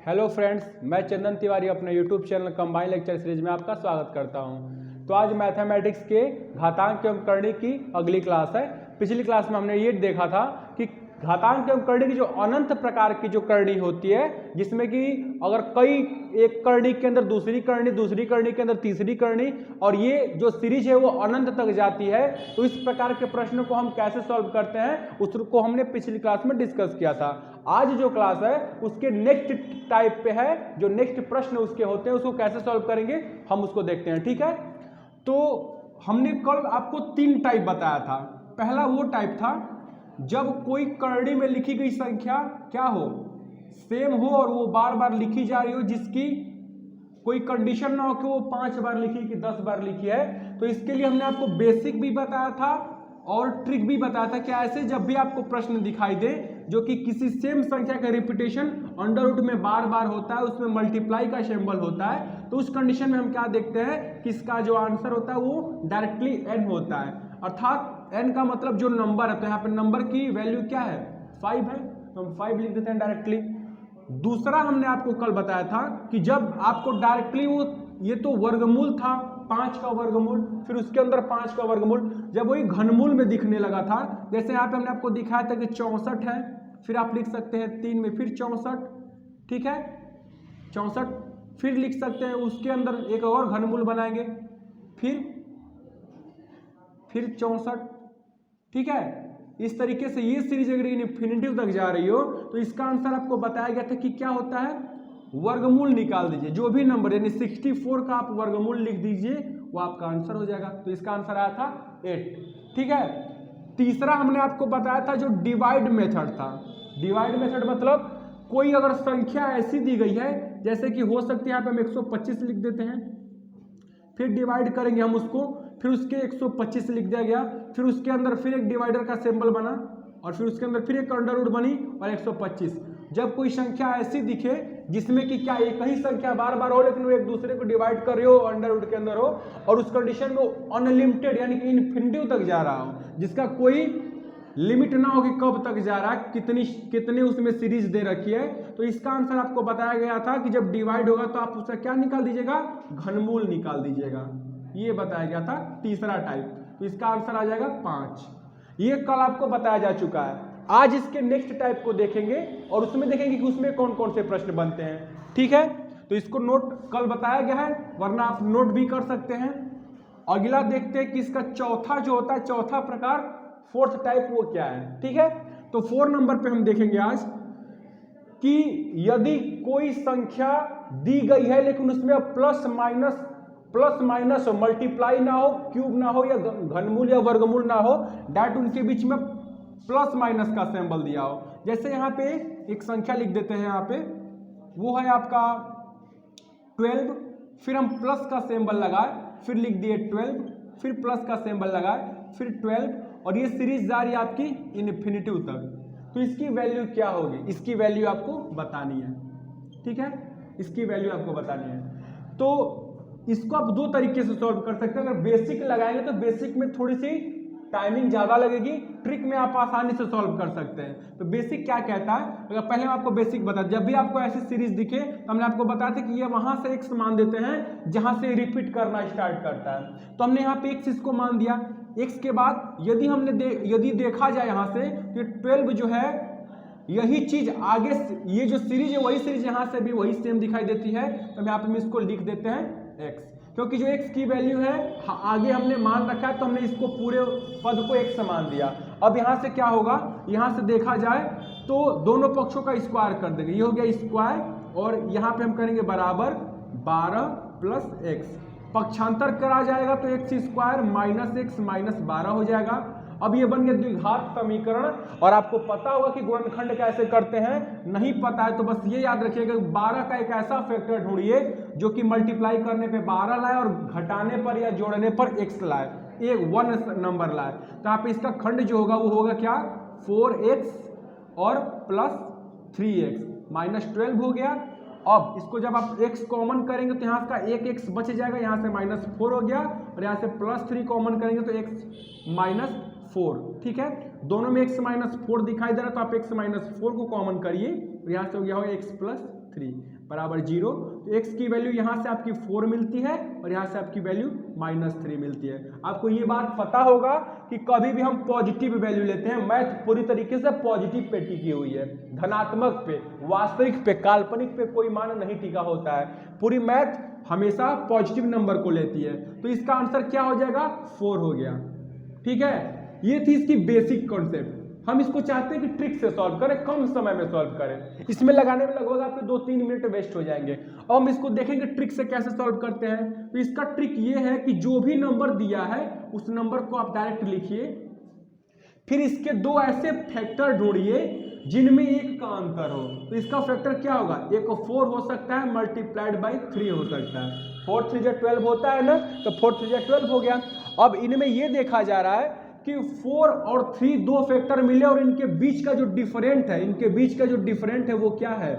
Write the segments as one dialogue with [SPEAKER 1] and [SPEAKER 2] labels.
[SPEAKER 1] Hello friends, मैं चंदन तिवारी अपने YouTube channel combine lecture series में आपका स्वागत करता हूं। तो आज मैथमेटिक्स के घातांक एवं करणी की अगली क्लास है। पिछली क्लास में हमने ये देखा था कि घातांक एवं करणी की जो अनंत प्रकार की जो करणी होती है, जिसमें कि अगर कई एक करणी के अंदर दूसरी करणी के अंदर तीसरी करणी और ये जो सीरीज है वो अनंत तक जाती है, तो इस प्रकार के प्रश्नों को हम कैसे सॉल्व करते हैं उसको हमने पिछली क्लास में डिस्कस किया था। आज जो क्लास है उसके नेक्स्ट टाइप पे है, जो नेक्स्ट प्रश्न उसके होते हैं उसको कैसे सॉल्व करेंगे हम उसको देखते हैं। ठीक है, तो हमने कल आपको 3 टाइप बताया था। पहला वो टाइप था जब कोई करणी में लिखी गई संख्या क्या हो, सेम हो और वो बार बार लिखी जा रही हो, जिसकी कोई कंडीशन ना हो कि वो 5 बार लिखी कि 10 बार लिखी है। तो इसके लिए हमने आपको बेसिक भी बताया था और ट्रिक भी बताया था कि ऐसे जब भी आपको प्रश्न दिखाई दे जो कि किसी सेम संख्या का रिपीटेशन अंडर रूट में बार बार होता है, उसमें मल्टीप्लाई का सिंबल होता है, तो उस कंडीशन में हम क्या देखते हैं कि इसका जो आंसर होता है वो डायरेक्टली n होता है। अर्थात n का मतलब जो नंबर है, तो यहाँ पे नंबर की वैल्यू क्या है 5 है, तो हम 5 लिख देते हैं डायरेक्टली। दूसरा हमने आपको कल बताया था कि जब आपको डायरेक्टली वो, ये तो वर्गमूल था 5 का वर्गमूल, फिर उसके अंदर 5 का वर्गमूल, जब वही घनमूल में दिखने लगा था, जैसे यहाँ पे हमने आपको दिखाया था कि 64 है, फिर आप लिख सकते हैं 3 में फिर 64, ठीक है 64, फिर लिख सकते हैं उसके अंदर एक और घनमूल बनाएंगे, फिर 64, ठीक है। इस तरीके से ये सीरीज अगर इन्फिनिटिव तक जा रही हो तो इसका आंसर आपको बताया गया था कि क्या होता है, वर्गमूल निकाल दीजिए, जो भी नंबर यानी 64 का आप वर्गमूल लिख दीजिए, वो आपका आंसर हो जाएगा। तो इसका आंसर आया था 8, ठीक है। तीसरा हमने आपको बताया था जो डिवाइड मेथड था। डिवाइड मेथड मतलब कोई अगर संख्या ऐसी दी गई है, जैसे कि हो सकती है यहाँ पे हम 125 लिख देते हैं, फिर डिवाइड करेंगे हम उसको, फिर उसके 125 लिख दिया गया, फिर उसके अंदर फिर एक डिवाइडर का सिंबल बना और फिर उसके अंदर फिर एक अंडर रूट बनी और 125। जब कोई संख्या ऐसी दिखे जिसमें कि क्या एक ही संख्या बार बार हो लेकिन वो एक दूसरे को डिवाइड कर रही हो, अंडर रूट के अंदर हो, और उस कंडीशन में अनलिमिटेड यानी कि इन्फिनिटिव तक जा रहा हो, जिसका कोई लिमिट ना हो कि कब तक जा रहा है, कितने उसमें सीरीज दे रखी है, तो इसका आंसर आपको बताया गया था कि जब डिवाइड होगा तो आप उसका क्या निकाल दीजिएगा, घनमूल निकाल दीजिएगा। ये बताया गया था तीसरा टाइप, तो इसका आंसर आ जाएगा 5। ये कल आपको बताया जा चुका है। आज इसके नेक्स्ट टाइप को देखेंगे और उसमें देखेंगे कि उसमें कौन कौन से प्रश्न बनते हैं, ठीक है। तो इसको नोट कल बताया गया है, वरना आप नोट भी कर सकते हैं। अगला देखते हैं कि इसका चौथा जो होता है, चौथा प्रकार फोर्थ टाइप वो क्या है, ठीक है। तो 4 नंबर पे हम देखेंगे आज कि यदि कोई संख्या दी गई है लेकिन उसमें प्लस माइनस हो, मल्टीप्लाई ना हो, क्यूब ना हो, या घनमूल या वर्गमूल ना हो, डायरेक्ट उनके बीच में प्लस माइनस का सिंबल दिया हो। जैसे यहाँ पे एक संख्या लिख देते हैं, यहाँ पे वो है आपका 12, फिर हम प्लस का सिंबल लगाए, फिर लिख दिए 12, फिर प्लस का सिंबल लगाए, फिर 12, और ये सीरीज जा रही है आपकी इन्फिनिटिव तक। तो इसकी वैल्यू क्या होगी, इसकी वैल्यू आपको बतानी है, ठीक है, इसकी वैल्यू आपको बतानी है। तो इसको आप 2 तरीके से सॉल्व कर सकते हैं। अगर बेसिक लगाएंगे तो बेसिक में थोड़ी सी टाइमिंग ज्यादा लगेगी, ट्रिक में आप आसानी से सॉल्व कर सकते हैं। तो बेसिक क्या कहता है, अगर पहले मैं आपको बेसिक बता, जब भी आपको ऐसी सीरीज दिखे तो हमने आपको बताया था कि ये वहां से x मान देते हैं जहां से रिपीट करना स्टार्ट करता है। तो हमने यहाँ पे x इसको मान दिया, x के बाद यदि देखा जाए यहाँ से तो 12 जो है यही चीज आगे, ये जो सीरीज है वही सीरीज यहाँ से भी वही सेम दिखाई देती है, तो हम यहाँ पे इसको लिख देते हैं x, क्योंकि जो x की वैल्यू है आगे हमने मान रखा है, तो हमने इसको पूरे पद को x मान दिया। अब यहाँ से क्या होगा, यहाँ से देखा जाए तो दोनों पक्षों का स्क्वायर कर देंगे, ये हो गया स्क्वायर, और यहाँ पे हम करेंगे बराबर 12 प्लस x, पक्षांतर करा जाएगा तो x square minus x minus 12 हो जाएगा। अब ये बन गया द्विघात समीकरण, और आपको पता होगा कि गुणनखंड कैसे करते हैं, नहीं पता है तो बस ये याद रखिएगा 12 का एक ऐसा फैक्टर ढूंढिए जो कि मल्टीप्लाई करने पे 12 लाए और घटाने पर या जोड़ने पर x लाए, एक 1 नंबर लाए। तो आप इसका खंड जो होगा वो होगा क्या, 4x और प्लस 3x माइनस 12 हो गया। अब इसको जब आप x कॉमन करेंगे तो यहाँ का एक x बच जाएगा, यहाँ से -4 हो गया, और यहाँ से +3 कॉमन करेंगे तो x -4, ठीक है। दोनों में x -4 दिखाई दे रहा है, तो आप x -4 को कॉमन करिए, यहाँ से हो गया होगा x 3 बराबर 0। तो x की वैल्यू यहाँ से आपकी 4 मिलती है और यहाँ से आपकी वैल्यू -3 मिलती है। आपको ये बात पता होगा कि कभी भी हम पॉजिटिव वैल्यू लेते हैं, मैथ पूरी तरीके से पॉजिटिव पे टिकी हुई है, धनात्मक पे, वास्तविक पे, काल्पनिक पे कोई मान नहीं टिका होता है। पूरी मैथ हमेशा पॉजिटिव नंबर को लेती है। तो इसका आंसर क्या हो जाएगा, 4 हो गया। ठीक है, ये थी इसकी बेसिक कॉन्सेप्ट। हम इसको चाहते हैं कि ट्रिक से सॉल्व करें, कम समय में सॉल्व करें। इसमें लगाने में लगभग आपके 2-3 मिनट वेस्ट हो जाएंगे। और हम इसको देखेंगे ट्रिक से कैसे सॉल्व करते हैं। तो इसका ट्रिक ये है कि जो भी नंबर दिया है उस नंबर को आप डायरेक्ट लिखिए, फिर इसके दो ऐसे फैक्टर ढूंढिए जिनमें एक का अंतर हो। तो इसका फैक्टर क्या होगा, एक 4 हो सकता है मल्टीप्लाइड बाई 3 हो सकता है। 4 3 जा 12 होता है ना, तो 4 3 जा 12 हो गया। अब इनमें ये देखा जा रहा है कि 4 और 3 दो फैक्टर मिले और इनके बीच का जो डिफरेंट है, इनके बीच का जो डिफरेंट है वो क्या है,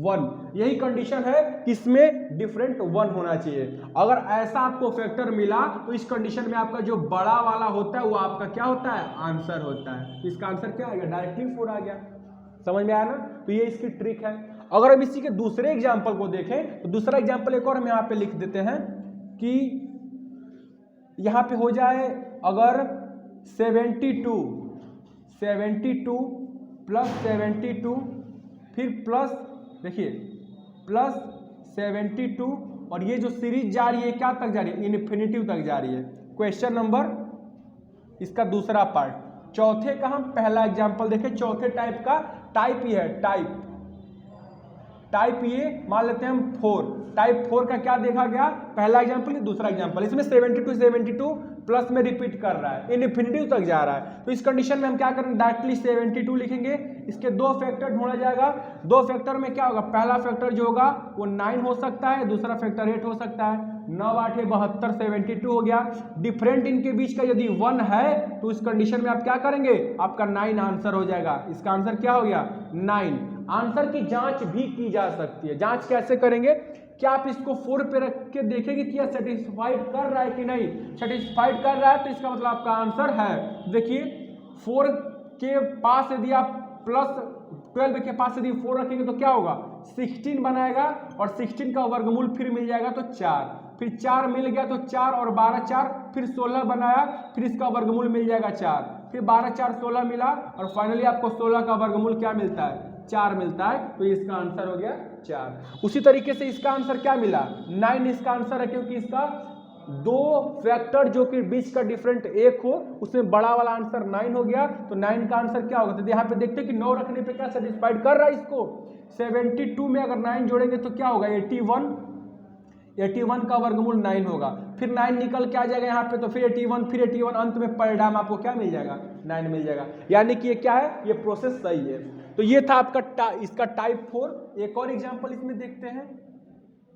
[SPEAKER 1] 1। यही कंडीशन है कि इसमें डिफरेंट 1 होना चाहिए। अगर ऐसा आपको फैक्टर मिला तो इस कंडीशन में आपका जो बड़ा वाला होता है वो आपका क्या होता है, आंसर होता है। इसका आंसर क्या आ गया, डायरेक्टली 4 आ गया। समझ में आया ना। तो ये इसकी ट्रिक है। अगर हम इसी के दूसरे एग्जाम्पल को देखें तो दूसरा एग्जाम्पल एक और हम यहाँ पे लिख देते हैं कि यहाँ पे हो जाए अगर 72 प्लस 72 फिर प्लस, देखिए प्लस 72 और ये जो सीरीज जा रही है क्या तक जा रही है, इन्फिनिटिव तक जा रही है। क्वेश्चन नंबर इसका दूसरा पार्ट। चौथे का हम पहला एग्जांपल देखें। चौथे टाइप का टाइप ये है, टाइप ये मान लेते हैं हम 4। टाइप 4 का क्या देखा गया, पहला एग्जांपल दूसरा एग्जांपल। इसमें 72 प्लस में रिपीट कर रहा है, इन्फिनिटिव तक जा रहा है। तो इस कंडीशन में हम क्या करेंगे, डायरेक्टली 72 लिखेंगे। इसके दो फैक्टर ढूंढा जाएगा। दो फैक्टर में क्या होगा, पहला फैक्टर जो होगा वो 9 हो सकता है, दूसरा फैक्टर 8 हो सकता है। 9 8 72 72 हो गया। डिफरेंट इनके बीच का यदि 1 है तो इस कंडीशन में आप क्या करेंगे, आपका 9 आंसर हो जाएगा। इसका आंसर क्या हो गया, 9। आंसर की जांच भी की जा सकती है। जांच कैसे करेंगे, क्या आप इसको 4 पे रख के देखेंगे कि यह सेटिस्फाइड कर रहा है कि नहीं। सेटिस्फाइड कर रहा है तो इसका मतलब आपका आंसर है। देखिए 4 के पास यदि आप प्लस 12 के पास यदि 4 रखेंगे तो क्या होगा, 16 बनाएगा और 16 का वर्गमूल फिर मिल जाएगा तो 4, फिर 4 मिल गया तो 4 और 12 4, फिर 16 बनाया, फिर इसका वर्गमूल मिल जाएगा 4, फिर 12 4 16 मिला और फाइनली आपको 16 का वर्गमूल क्या मिलता है, 4 मिलता है। तो इसका आंसर हो गया 4। उसी तरीके से इसका आंसर क्या मिला, 9 इसका आंसर है, क्योंकि इसका दो फैक्टर जो कि बीच का डिफरेंट एक हो उसमें बड़ा वाला आंसर 9 हो गया। तो 9 का आंसर क्या होगा, तो यहाँ पे देखते हैं कि 9 रखने पे क्या सेटिस्फाइड कर रहा है इसको। 72 में अगर 9 जोड़ेंगे तो क्या होगा, 81 का वर्गमूल 9 होगा, फिर 9 निकल के आ जाएगा यहाँ पे, तो फिर 81 अंत में परिणाम आपको क्या मिल जाएगा, 9 मिल जाएगा। यानी कि ये क्या है, ये प्रोसेस सही है। तो ये था आपका इसका टाइप 4। एक और एग्जांपल इसमें देखते हैं।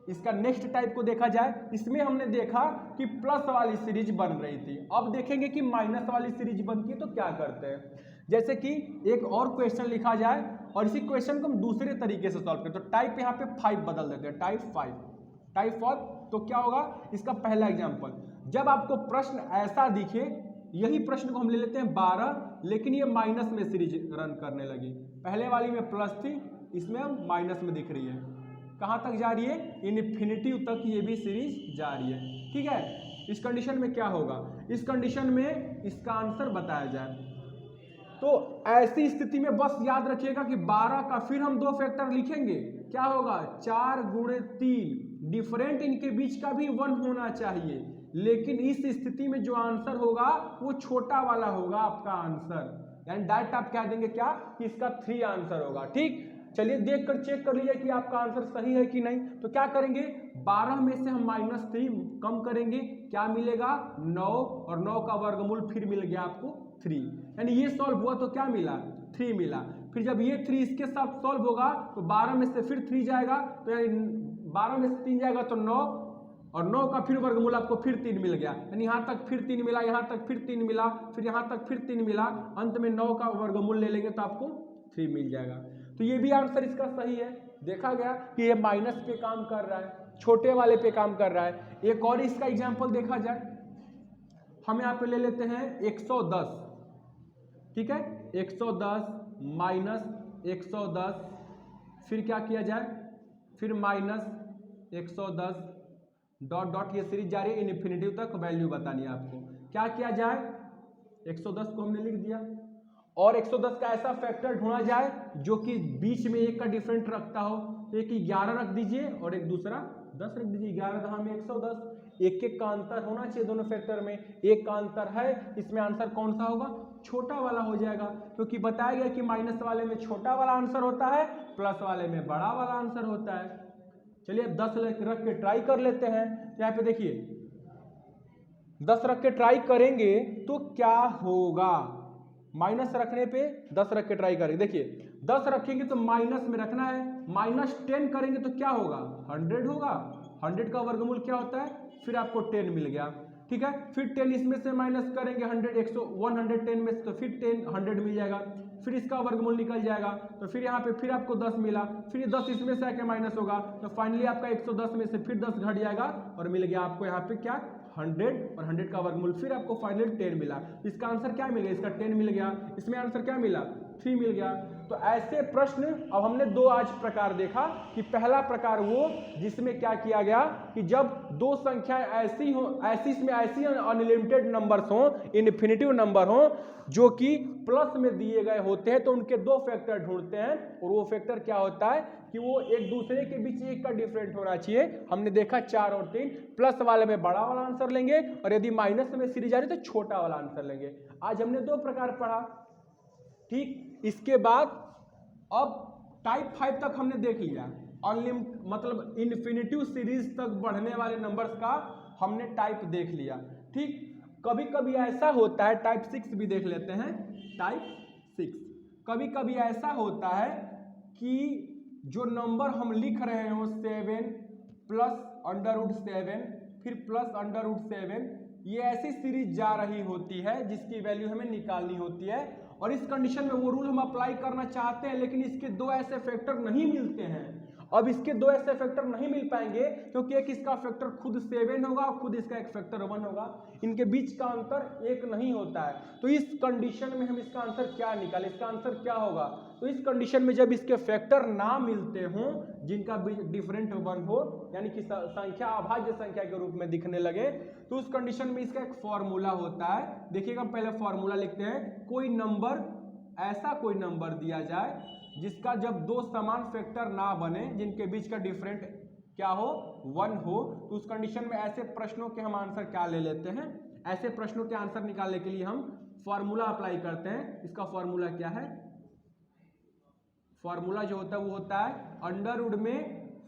[SPEAKER 1] इसका नेक्स्ट टाइप को देखा जाए, इसमें हमने देखा कि प्लस वाली सीरीज बन रही थी। अब देखेंगे कि माइनस वाली सीरीज बनती है तो क्या करते हैं। जैसे कि एक और क्वेश्चन लिखा जाए और इसी क्वेश्चन को हम दूसरे तरीके से सॉल्व करें। तो टाइप यहाँ पे 5 बदल देते हैं, टाइप 5। तो क्या होगा, इसका पहला एग्जाम्पल, जब आपको प्रश्न ऐसा दिखे, यही प्रश्न को हम ले लेते हैं 12, लेकिन ये माइनस में सीरीज रन करने लगी। पहले वाली में प्लस थी, इसमें हम माइनस में दिख रही है। कहाँ तक जा रही है, इन्फिनिटिव तक ये भी सीरीज जा रही है। ठीक है, इस कंडीशन में क्या होगा, इस कंडीशन में इसका आंसर बताया जाए तो ऐसी स्थिति में बस याद रखिएगा कि 12 का फिर हम दो फैक्टर लिखेंगे, क्या होगा 4 गुणे 3। डिफरेंट इनके बीच का भी 1 होना चाहिए, लेकिन इस स्थिति में जो आंसर होगा वो छोटा वाला होगा आपका आंसर। यानी डायरेक्ट आप कह देंगे क्या कि इसका 3 आंसर होगा। ठीक, चलिए देख कर चेक कर लीजिए कि आपका आंसर सही है कि नहीं। तो क्या करेंगे, 12 में से हम -3 कम करेंगे, क्या मिलेगा 9, और 9 का वर्गमूल फिर मिल गया आपको 3। यानी ये सॉल्व हुआ तो क्या मिला, 3 मिला। फिर जब ये 3 इसके साथ सॉल्व होगा तो 12 में से फिर 3 जाएगा, तो यानी 12 में से 3 जाएगा तो 9, और 9 का फिर वर्गमूल आपको फिर 3 मिल गया। यानी यहाँ तक फिर 3 मिला, यहाँ तक फिर 3 मिला, फिर यहाँ तक फिर 3 मिला, अंत में 9 का वर्गमूल ले लेंगे तो आपको 3 मिल जाएगा। तो ये भी आंसर इसका सही है। देखा गया कि ये माइनस पे काम कर रहा है, छोटे वाले पे काम कर रहा है। एक और इसका एग्जांपल देखा जाए, हम यहाँ पे ले लेते हैं 110। ठीक है, 110 -110, फिर क्या किया जाए फिर -110 डॉट डॉट, ये सीरीज जा रही है इन्फिनिटी तक वैल्यू बतानी है आपको। क्या किया जाए, 110 को हमने लिख दिया और 110 का ऐसा फैक्टर ढूंढा जाए जो कि बीच में एक का डिफरेंट रखता हो। तो एक 11 रख दीजिए और एक दूसरा 10 रख दीजिए, 11 दहा में 110, एक एक का अंतर होना चाहिए दोनों फैक्टर में, एक का अंतर है, इसमें आंसर कौन सा होगा, छोटा वाला हो जाएगा, क्योंकि बताया गया कि माइनस वाले में छोटा वाला आंसर होता है, प्लस वाले में बड़ा वाला आंसर होता है। चलिए अब 10 रख के ट्राई कर लेते हैं। यहाँ पे देखिए 10 रख के ट्राई करेंगे तो क्या होगा, माइनस रखने पे 10 रख के ट्राई करेंगे, देखिए 10 रखेंगे तो माइनस में रखना है, -10 करेंगे तो क्या होगा, 100 होगा, 100 का वर्गमूल क्या होता है, फिर आपको 10 मिल गया, ठीक है। फिर 10 इसमें से माइनस करेंगे 110 में से, तो फिर 10 100 मिल जाएगा, फिर इसका वर्गमूल निकल जाएगा, तो फिर यहाँ पे फिर आपको 10 मिला, फिर 10 इसमें से आके माइनस होगा, तो फाइनली आपका 110 में से फिर 10 घट जाएगा और मिल गया आपको यहाँ पे क्या, 100, और 100 का वर्गमूल फिर आपको फाइनल 10 मिला। इसका आंसर क्या मिल गया, इसका 10 मिल गया, इसमें आंसर क्या मिला, 3 मिल गया। तो ऐसे प्रश्न अब हमने दो आज प्रकार देखा कि पहला प्रकार वो जिसमें क्या किया गया कि जब दो संख्याएं ऐसी हो, ऐसी अनलिमिटेड नंबर्स हो, इन्फिनिटिव नंबर हो जो कि प्लस में दिए गए होते हैं, तो उनके दो फैक्टर ढूंढते हैं, और वो फैक्टर क्या होता है कि वो एक दूसरे के बीच एक का डिफरेंट होना चाहिए। हमने देखा 4 और 3, प्लस वाले में बड़ा वाला आंसर लेंगे और यदि माइनस में सीरीज आ रही तो छोटा वाला आंसर लेंगे। आज हमने दो प्रकार पढ़ा, ठीक। इसके बाद अब टाइप 5 तक हमने देख लिया, मतलब इन्फिनिटिव सीरीज तक बढ़ने वाले नंबर्स का हमने टाइप देख लिया, ठीक। कभी कभी ऐसा होता है, टाइप 6 भी देख लेते हैं। टाइप 6 कभी कभी ऐसा होता है कि जो नंबर हम लिख रहे हो 7 प्लस √7 फिर प्लस √7, ये ऐसी सीरीज जा रही होती है जिसकी वैल्यू हमें निकालनी होती है, और इस कंडीशन में वो रूल हम अप्लाई करना चाहते हैं, लेकिन इसके दो ऐसे फैक्टर नहीं मिलते हैं। अब इसके दो ऐसे फैक्टर नहीं मिल पाएंगे क्योंकि एक इसका फैक्टर खुद 7 होगा और खुद इसका एक फैक्टर 1 होगा, इनके बीच का अंतर 1 नहीं होता है। तो इस कंडीशन में हम इसका आंसर क्या निकालें, इसका आंसर क्या होगा, तो इस कंडीशन में जब इसके फैक्टर ना मिलते हों जिनका डिफरेंट 1 हो, यानी कि संख्या अभाज्य संख्या के रूप में दिखने लगे, तो उस कंडीशन में इसका एक फॉर्मूला होता है। देखिएगा हम पहले फॉर्मूला लिखते हैं, कोई नंबर, ऐसा कोई नंबर दिया जाए जिसका जब दो समान फैक्टर ना बने, जिनके बीच का डिफरेंट क्या हो, 1 हो, तो उस कंडीशन में ऐसे प्रश्नों के हम आंसर क्या ले लेते हैं, ऐसे प्रश्नों के आंसर निकालने के लिए हम फॉर्मूला अप्लाई करते हैं। इसका फॉर्मूला क्या है, फॉर्मूला जो होता है वो होता है अंडर में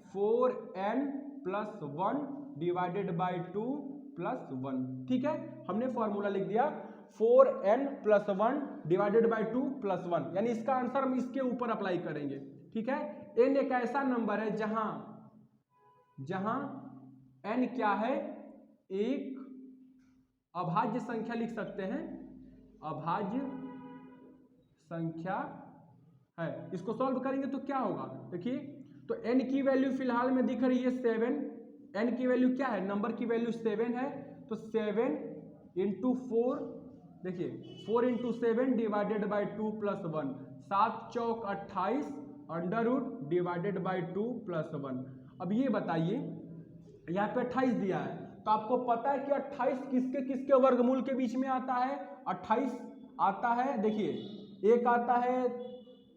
[SPEAKER 1] 4n + 1 डिवाइडेड बाई 2 + 1, ठीक है। हमने फॉर्मूला लिख दिया 4n + 1 डिवाइडेड बाई 2 + 1, यानी इसका आंसर हम इसके ऊपर अप्लाई करेंगे, ठीक है। n एक ऐसा नंबर है जहां n क्या है, एक अभाज्य संख्या लिख सकते हैं, अभाज्य संख्या है। इसको सॉल्व करेंगे तो क्या होगा, देखिए तो n की वैल्यू फिलहाल में दिख रही है 7, n की वैल्यू क्या है, नंबर की वैल्यू 7 है, तो 7 × 4, देखिए 4 × 7 divided by 2 + 1, 7 Chowk 28 √ divided by 2 + 1। अब ये बताइए यहाँ पे 28 दिया है, तो आपको पता है कि 28 किसके किसके वर्गमूल के बीच में आता है, 28 आता है, देखिए एक आता है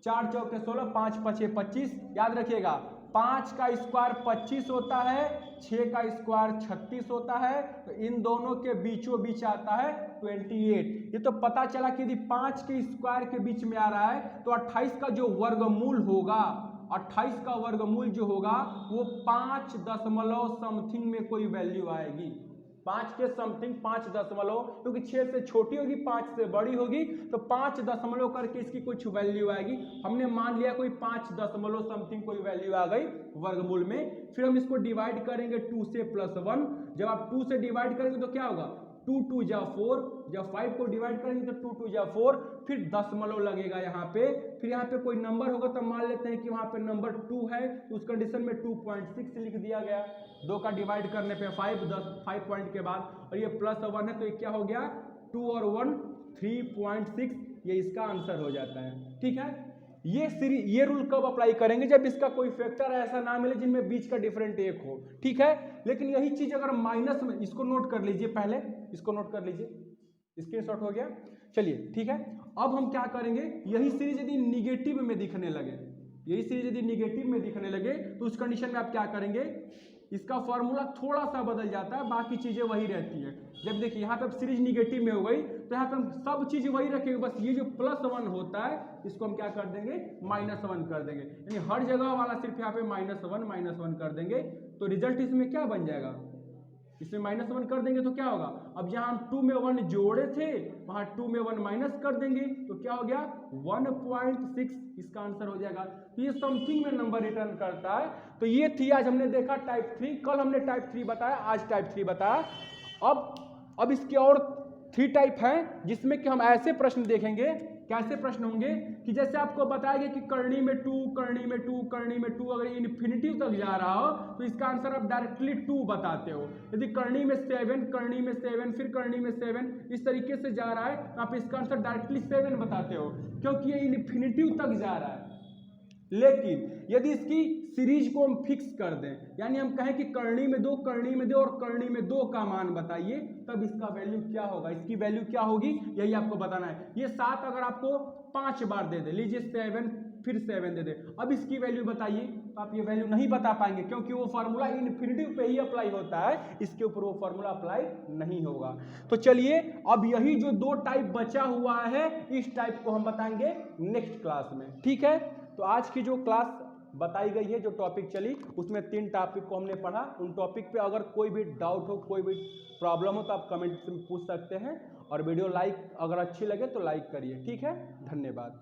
[SPEAKER 1] 4 चौके 16, 5 5 25, याद रखिएगा 5 का स्क्वायर 25 होता है, 6 का स्क्वायर 36 होता है, तो इन दोनों के बीचों बीच आता है 28। ये तो पता चला कि यदि 5 के स्क्वायर के बीच में आ रहा है तो 28 का जो वर्गमूल होगा, 28 का वर्गमूल जो होगा वो 5 दशमलव समथिंग में कोई वैल्यू आएगी, 5 के समथिंग 5 दशमलव, क्योंकि 6 से छोटी होगी 5 से बड़ी होगी, तो 5 दशमलव करके इसकी कुछ वैल्यू आएगी। हमने मान लिया कोई 5 दशमलव समथिंग कोई वैल्यू आ गई वर्गमूल में, फिर हम इसको डिवाइड करेंगे 2 से +1। जब आप 2 से डिवाइड करेंगे तो क्या होगा, 2 2 जा 4, जब 5 को डिवाइड करेंगे तो 2 2 जा 4, फिर दशमलव लगेगा यहाँ पे, फिर यहाँ पे कोई नंबर होगा तो मान लेते हैं कि वहाँ पे नंबर 2 है, तो उस कंडीशन में 2.6 लिख दिया गया, 2 का डिवाइड करने पे 5 पॉइंट के बाद, और ये +1 है तो ये क्या हो गया, 2 और 1 3.6, ये इसका आंसर हो जाता है, ठीक है। ये रूल कब अप्लाई करेंगे, जब इसका कोई फैक्टर ऐसा ना मिले जिनमें बीच का डिफरेंट एक हो, ठीक है। लेकिन यही चीज अगर माइनस में, इसको नोट कर लीजिए, पहले इसको नोट कर लीजिए, स्क्रीनशॉट हो गया। चलिए ठीक है, अब हम क्या करेंगे, यही सीरीज यदि निगेटिव में दिखने लगे, यही सीरीज यदि निगेटिव में दिखने लगे तो उस कंडीशन में आप क्या करेंगे, इसका फॉर्मूला थोड़ा सा बदल जाता है, बाकी चीजें वही रहती है। जब देखिए यहाँ पे अब सीरीज निगेटिव में हो गई तो यहाँ पे हम सब चीज वही रखेंगे, बस ये जो +1 होता है इसको हम क्या कर देंगे, -1 कर देंगे, यानी हर जगह वाला सिर्फ यहाँ पे -1 कर देंगे। तो रिजल्ट इसमें क्या बन जाएगा, इसमें -1 कर देंगे तो क्या होगा, अब जहां हम 2 में 1 जोड़े थे वहां 2 में 1 माइनस कर देंगे तो क्या हो गया 1.6, इसका आंसर हो जाएगा। तो ये समथिंग में नंबर रिटर्न करता है। तो ये थी आज हमने देखा टाइप 3, कल हमने टाइप 3 बताया, आज टाइप 3 बताया। अब इसके और 3 टाइप हैं जिसमें कि हम ऐसे प्रश्न देखेंगे, कैसे प्रश्न होंगे कि जैसे आपको बताया गया कि करनी में 2, करनी में 2, करनी में 2, अगर इन्फिनिटी तक जा रहा हो तो इसका आंसर आप डायरेक्टली 2 बताते हो। यदि करनी में 7, करनी में 7, फिर करनी में 7, इस तरीके से जा रहा है तो आप इसका आंसर डायरेक्टली 7 बताते हो, क्योंकि ये इन्फिनिटी तक जा रहा है। लेकिन यदि इसकी सीरीज को हम फिक्स कर दें, यानी हम कहें कि करनी में 2, करनी में 2 और करनी में 2 का मान बताइए, तब इसका वैल्यू क्या होगा, इसकी वैल्यू क्या होगी, यही आपको बताना है। ये 7 अगर आपको 5 बार दे दे, लीजिए 7 फिर 7 दे दे, अब इसकी वैल्यू बताइए, तो आप ये वैल्यू नहीं बता पाएंगे, क्योंकि वो फार्मूला इन्फिनिटी पे ही अप्लाई होता है, इसके ऊपर वो फार्मूला अप्लाई नहीं होगा। तो चलिए अब यही जो 2 टाइप बचा हुआ है, इस टाइप को हम बताएंगे नेक्स्ट क्लास में, ठीक है। तो आज की जो क्लास बताई गई है, जो टॉपिक चली, उसमें 3 टॉपिक को हमने पढ़ा। उन टॉपिक पे अगर कोई भी डाउट हो, कोई भी प्रॉब्लम हो तो आप कमेंट में पूछ सकते हैं, और वीडियो लाइक अगर अच्छी लगे तो लाइक करिए, ठीक है। धन्यवाद।